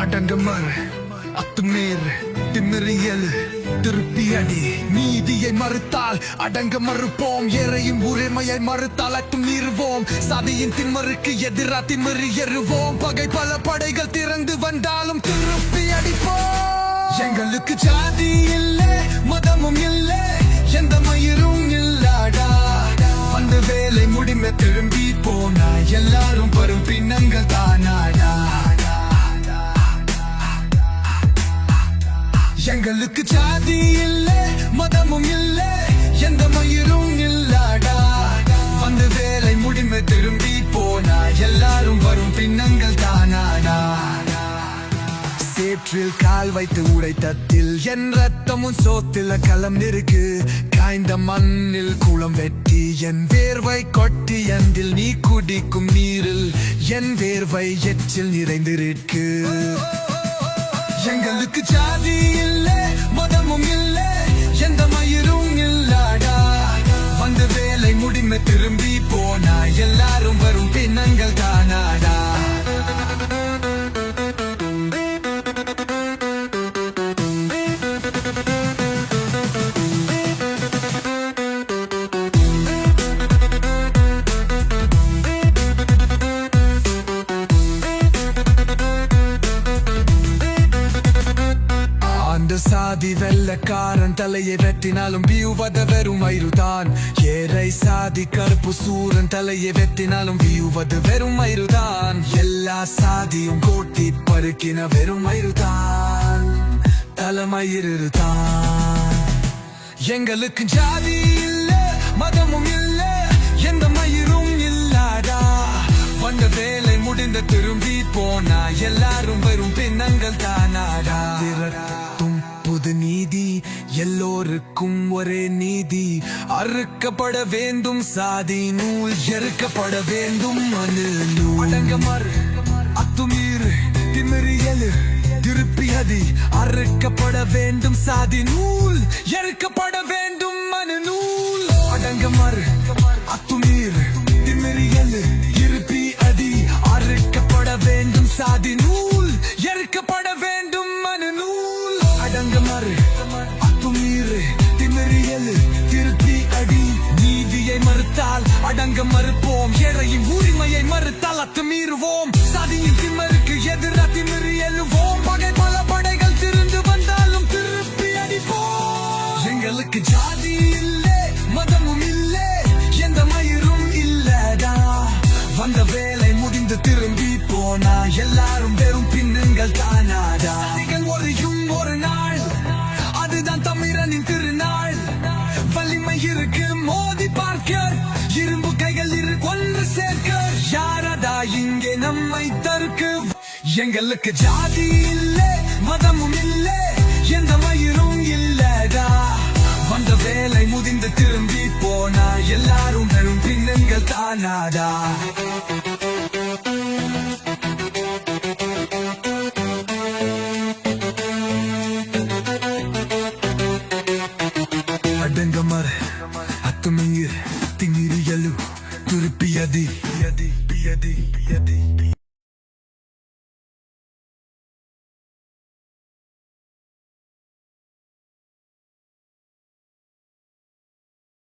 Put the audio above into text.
அடங்கமர் அத்துமீர் திமிரியல் திருப்பி அடி. நீதியை மறுத்தால் அடங்க மறுப்போம், ஏறையும் உரிமையை மறுத்தால் அத்துமீறுவோம். சதியின் திமருக்கு எதிரா திமிரி எறுவோம், பகை பல படைகள் திறந்து வந்தாலும் திருப்பி அடிப்போம். எங்களுக்கு ஜாதி இல்லை, மதமும் இல்லை, எந்த மயிரும் இல்லாடா. வந்த வேலை முடிமை திரும்பி போனா எல்லாரும் வரும் பின்னங்கள் தானாடா. எங்களுக்கு ஜாதி இல்லை, மதமும் இல்லை, எந்த மயிரும் இல்லாடா. வந்த வேலை முடிமை திரும்பி போனா எல்லாரும் வரும் பின்னங்கள் தானாடா. சேற்றில் கால் வைத்து உடைத்தத்தில் என் ரத்தமும் சோத்தில களம் இருக்கு. காய்ந்த மண்ணில் குளம் வெட்டி என் வேர்வை கொட்டி அந்தில் நீ குடிக்கும் நீரில் என் வேர்வை எச்சில் நிறைந்திருக்கு. எங்களுக்கு ஜாதி இல்லை, மதமும் இல்லை, எந்த மயிரும் இல்லாடா. வந்த வேலை முடிமை திரும்பி போனா எல்லாரும் வரும் பின்னங்கள் தானாடா. சாதி வெள்ளக்காரன் தலையை வெட்டினாலும் வியூவத வெறும் மயிருதான். ஏரை சாதி கருப்பு சூரன் தலையை வெட்டினாலும் வியூவது வெறும் மயிருதான். எல்லா சாதியும் கோட்டி பருக்கின வெறும் மயிருதான், தலைமயிருதான். எங்களுக்கு ஜாதி இல்லை, மதமும் இல்லை, எந்த மயிரும் இல்லாடா. வந்த வேலை முடிந்த திரும்பி போனா எல்லாரும் வரும் பின்னங்கள் தானாடா. புது நீதி எல்லோருக்கும் ஒரே நீதி. அறுக்கப்பட வேண்டும் சாதி நூல், எறுக்கப்பட வேண்டும் மனு நூல். அடங்கமர் அத்துமீர் திமிரியல் திருப்பி அடி. அறுக்கப்பட வேண்டும் சாதி நூல், எறுக்கப்பட வேண்டும் மனு நூல். அடங்கமர் அத்துமீர் திமிரியல் திருப்பி அடி. அறுக்கப்பட வேண்டும் சாதி நூல், எறுக்கப்பட வேண்டும் மனு நூல். அடங்கமர் அத்துமீர் திமிரியல் திருப்பி அடி. நீதியை மறுத்தால் அடங்க மறுப்போம், ஏழையின் உரிமையை மறுத்தால் அத்துமீறுவோம். சாதியின் திமருக்கு எதிரா திமிரி எழுவோம், பகை பல படைகள் திருந்து வந்தாலும் திருப்பி அடிப்போம். எங்களுக்கு ஜாதி இல்லை, மதமும் இல்லை, எந்த மயிரும் இல்லடா. வந்த வேலை முடிந்து திரும்பி போனா எல்லாரும் வெறும் பின்னங்கள் தானாடா. ஒரையும் ஒரு நாள், அதுதான் தமிழனின் திருநாள். வலிமை இருக்கு மோதி பார்க்க, இரும்பு கைகள் இரு ஒன்று சேர்க்க. யாரடா இங்கே நம்மை தடுக்க? எங்களுக்கு ஜாதி இல்லை, மதமும் இல்லை, எந்த மயிரும் இல்லடா. வந்த வேலை முடிந்து திரும்பி போனா எல்லாரும் வெறும் பின்னங்கள் தானாடா. அடங்கமர் அத்துமீர் திமிரியல் திருப்பி அடி.